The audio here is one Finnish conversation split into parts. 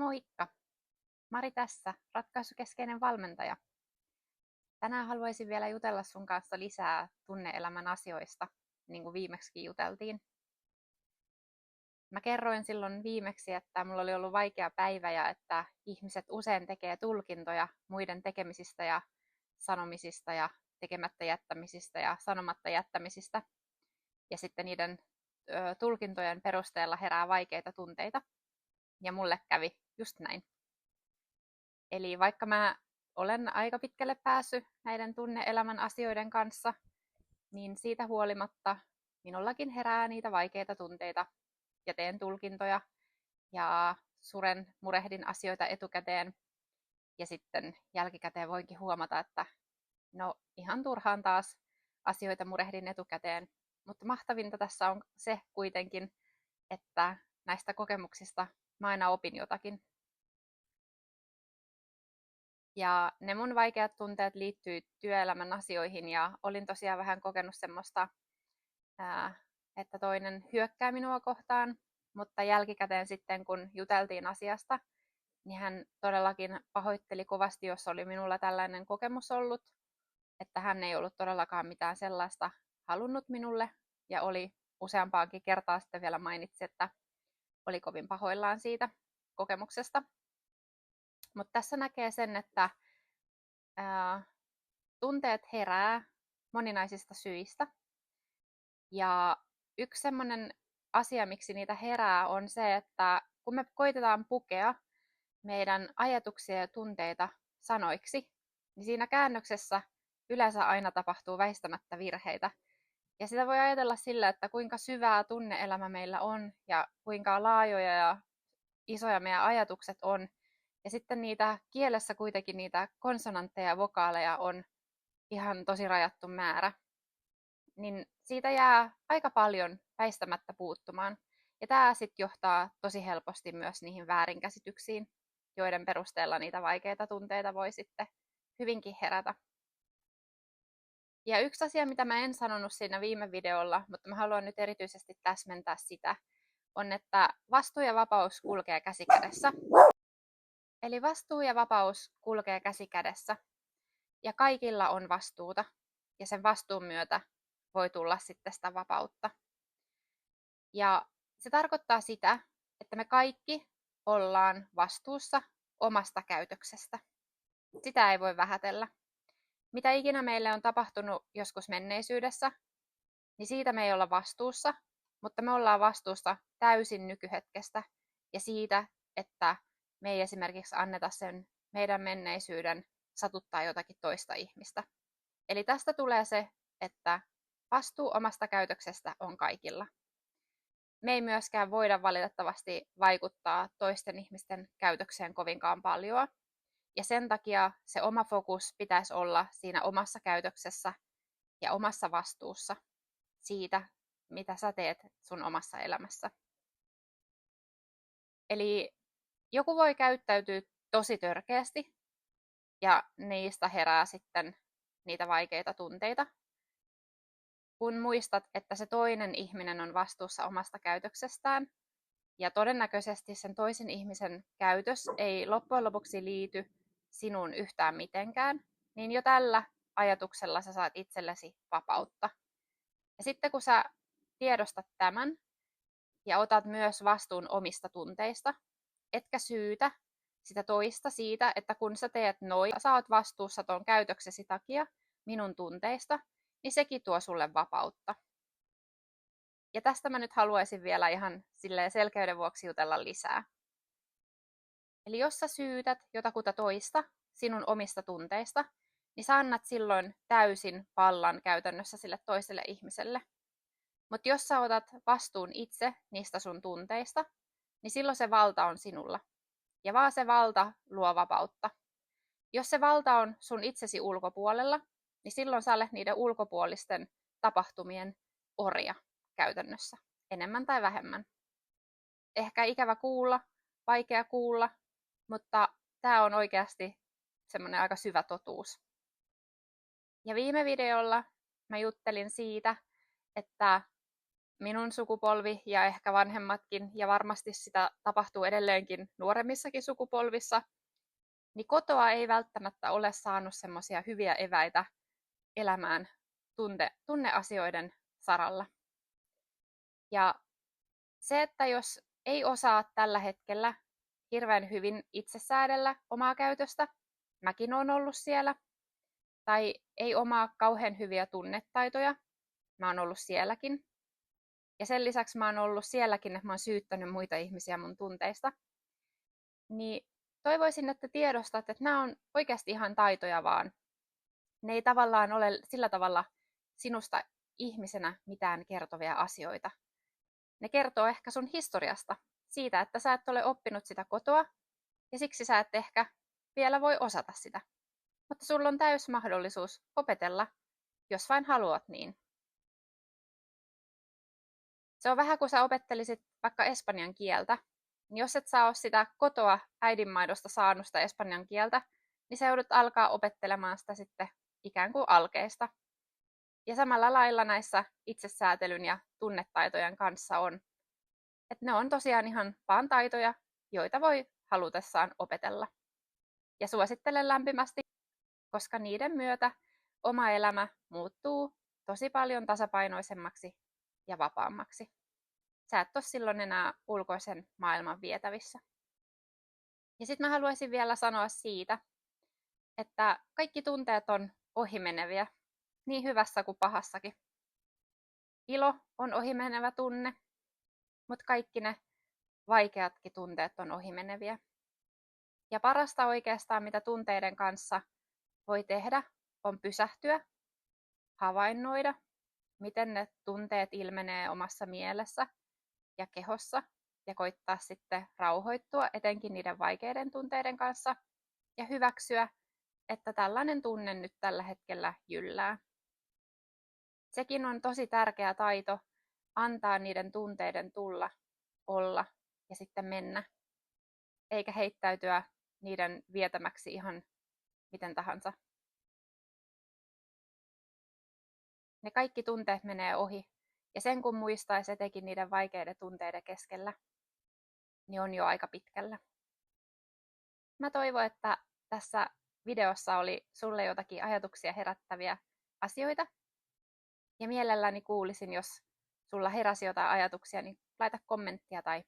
Moikka! Mari tässä, ratkaisukeskeinen valmentaja. Tänään haluaisin vielä jutella sun kanssa lisää tunne-elämän asioista, niin kuin viimeksi juteltiin. Mä kerroin silloin viimeksi, että mulla oli ollut vaikea päivä ja että ihmiset usein tekee tulkintoja muiden tekemisistä ja sanomisista ja tekemättä jättämisistä ja sanomatta jättämisistä. Ja sitten niiden tulkintojen perusteella herää vaikeita tunteita. Ja mulle kävi just näin. Eli vaikka mä olen aika pitkälle päässyt näiden tunne-elämän asioiden kanssa, niin siitä huolimatta minullakin herää niitä vaikeita tunteita ja teen tulkintoja ja murehdin asioita etukäteen. Ja sitten jälkikäteen voinkin huomata, että no ihan turhaan taas asioita murehdin etukäteen. Mutta mahtavinta tässä on se kuitenkin, että näistä kokemuksista mä aina opin jotakin. Ja ne mun vaikeat tunteet liittyy työelämän asioihin ja olin tosiaan vähän kokenut semmoista, että toinen hyökkää minua kohtaan, mutta jälkikäteen sitten kun juteltiin asiasta, niin hän todellakin pahoitteli kovasti, jos oli minulla tällainen kokemus ollut, että hän ei ollut todellakaan mitään sellaista halunnut minulle ja oli useampaankin kertaa sitten vielä mainitsi, että oli kovin pahoillaan siitä kokemuksesta. Mutta tässä näkee sen, että tunteet herää moninaisista syistä. Ja yksi semmoinen asia, miksi niitä herää, on se, että kun me koitetaan pukea meidän ajatuksia ja tunteita sanoiksi, niin siinä käännöksessä yleensä aina tapahtuu väistämättä virheitä. Ja sitä voi ajatella sillä, että kuinka syvää tunne-elämä meillä on ja kuinka laajoja ja isoja meidän ajatukset on. Ja sitten niitä kielessä kuitenkin niitä konsonantteja ja vokaaleja on ihan tosi rajattu määrä. Niin siitä jää aika paljon väistämättä puuttumaan. Ja tämä sitten johtaa tosi helposti myös niihin väärinkäsityksiin, joiden perusteella niitä vaikeita tunteita voi sitten hyvinkin herätä. Ja yksi asia, mitä mä en sanonut siinä viime videolla, mutta mä haluan nyt erityisesti täsmentää sitä, on, että vastuu ja vapaus kulkee käsi kädessä. Eli vastuu ja vapaus kulkee käsi kädessä. Ja kaikilla on vastuuta. Ja sen vastuun myötä voi tulla sitten sitä vapautta. Ja se tarkoittaa sitä, että me kaikki ollaan vastuussa omasta käytöksestä. Sitä ei voi vähätellä. Mitä ikinä meille on tapahtunut joskus menneisyydessä, niin siitä me ei olla vastuussa, mutta me ollaan vastuussa täysin nykyhetkestä ja siitä, että me ei esimerkiksi anneta sen meidän menneisyyden satuttaa jotakin toista ihmistä. Eli tästä tulee se, että vastuu omasta käytöksestä on kaikilla. Me ei myöskään voida valitettavasti vaikuttaa toisten ihmisten käytökseen kovinkaan paljon. Ja sen takia se oma fokus pitäisi olla siinä omassa käytöksessä ja omassa vastuussa siitä, mitä sä teet sun omassa elämässä. Eli joku voi käyttäytyä tosi törkeästi ja niistä herää sitten niitä vaikeita tunteita. Kun muistat, että se toinen ihminen on vastuussa omasta käytöksestään ja todennäköisesti sen toisen ihmisen käytös ei loppujen lopuksi liity sinuun yhtään mitenkään, niin jo tällä ajatuksella sä saat itsellesi vapautta. Ja sitten kun sä tiedostat tämän ja otat myös vastuun omista tunteista, etkä syytä sitä toista siitä, että kun sä teet noin, sä oot vastuussa ton käytöksesi takia minun tunteista, niin sekin tuo sulle vapautta. Ja tästä mä nyt haluaisin vielä ihan selkeyden vuoksi jutella lisää. Eli jos sä syytät jotakuta toista sinun omista tunteista, niin sä annat silloin täysin vallan käytännössä sille toiselle ihmiselle. Mutta jos sä otat vastuun itse niistä sun tunteista, niin silloin se valta on sinulla. Ja vaan se valta luo vapautta. Jos se valta on sun itsesi ulkopuolella, niin silloin sä olet niiden ulkopuolisten tapahtumien orja käytännössä, enemmän tai vähemmän. Ehkä ikävä kuulla, vaikea kuulla, mutta tämä on oikeasti semmoinen aika syvä totuus. Ja viime videolla mä juttelin siitä, että minun sukupolvi ja ehkä vanhemmatkin, ja varmasti sitä tapahtuu edelleenkin nuoremmissakin sukupolvissa, niin kotoa ei välttämättä ole saanut semmoisia hyviä eväitä elämään tunneasioiden saralla. Ja se, että jos ei osaa tällä hetkellä hirveän hyvin itse säädellä omaa käytöstä, mäkin olen ollut siellä, tai ei omaa kauhean hyviä tunnetaitoja, mä oon ollut sielläkin. Ja sen lisäksi mä oon ollut sielläkin, että mä oon syyttänyt muita ihmisiä mun tunteista. Niin toivoisin, että tiedostat, että nämä on oikeasti ihan taitoja vaan. Ne ei tavallaan ole sillä tavalla sinusta ihmisenä mitään kertovia asioita. Ne kertoo ehkä sun historiasta, siitä, että sä et ole oppinut sitä kotoa, ja siksi sä et ehkä vielä voi osata sitä. Mutta sulla on täys mahdollisuus opetella, jos vain haluat niin. Se on vähän kuin sä opettelisit vaikka espanjan kieltä, niin jos et saa sitä kotoa äidinmaidosta saanut sitä espanjan kieltä, niin sä joudut alkaa opettelemaan sitä sitten ikään kuin alkeista. Ja samalla lailla näissä itsesäätelyn ja tunnetaitojen kanssa on, että ne on tosiaan ihan vaan taitoja, joita voi halutessaan opetella. Ja suosittelen lämpimästi, koska niiden myötä oma elämä muuttuu tosi paljon tasapainoisemmaksi ja vapaammaksi. Sä et ole silloin enää ulkoisen maailman vietävissä. Ja sitten mä haluaisin vielä sanoa siitä, että kaikki tunteet on ohimeneviä, niin hyvässä kuin pahassakin. Ilo on ohimenevä tunne, mutta kaikki ne vaikeatkin tunteet on ohimeneviä. Ja parasta oikeastaan, mitä tunteiden kanssa voi tehdä, on pysähtyä, havainnoida, miten ne tunteet ilmenee omassa mielessä ja kehossa, ja koittaa sitten rauhoittua etenkin niiden vaikeiden tunteiden kanssa ja hyväksyä, että tällainen tunne nyt tällä hetkellä jyllää. Sekin on tosi tärkeä taito, antaa niiden tunteiden tulla, olla ja sitten mennä, eikä heittäytyä niiden vietämäksi ihan miten tahansa. Ne kaikki tunteet menee ohi, ja sen kun muistaisi etenkin niiden vaikeiden tunteiden keskellä, niin on jo aika pitkällä. Mä toivon, että tässä videossa oli sulle jotakin ajatuksia herättäviä asioita. Ja mielelläni kuulisin, jos sulla heräsi jotain ajatuksia, niin laita kommenttia tai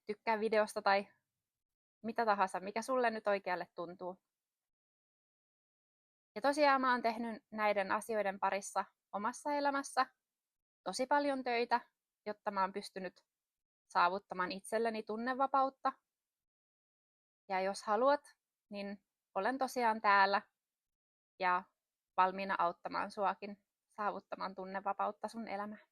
tykkää videosta tai mitä tahansa, mikä sulle nyt oikealle tuntuu. Ja tosiaan mä oon tehnyt näiden asioiden parissa omassa elämässä tosi paljon töitä, jotta mä oon pystynyt saavuttamaan itselleni tunnevapautta. Ja jos haluat, niin olen tosiaan täällä ja valmiina auttamaan suakin saavuttamaan tunnevapautta sun elämään.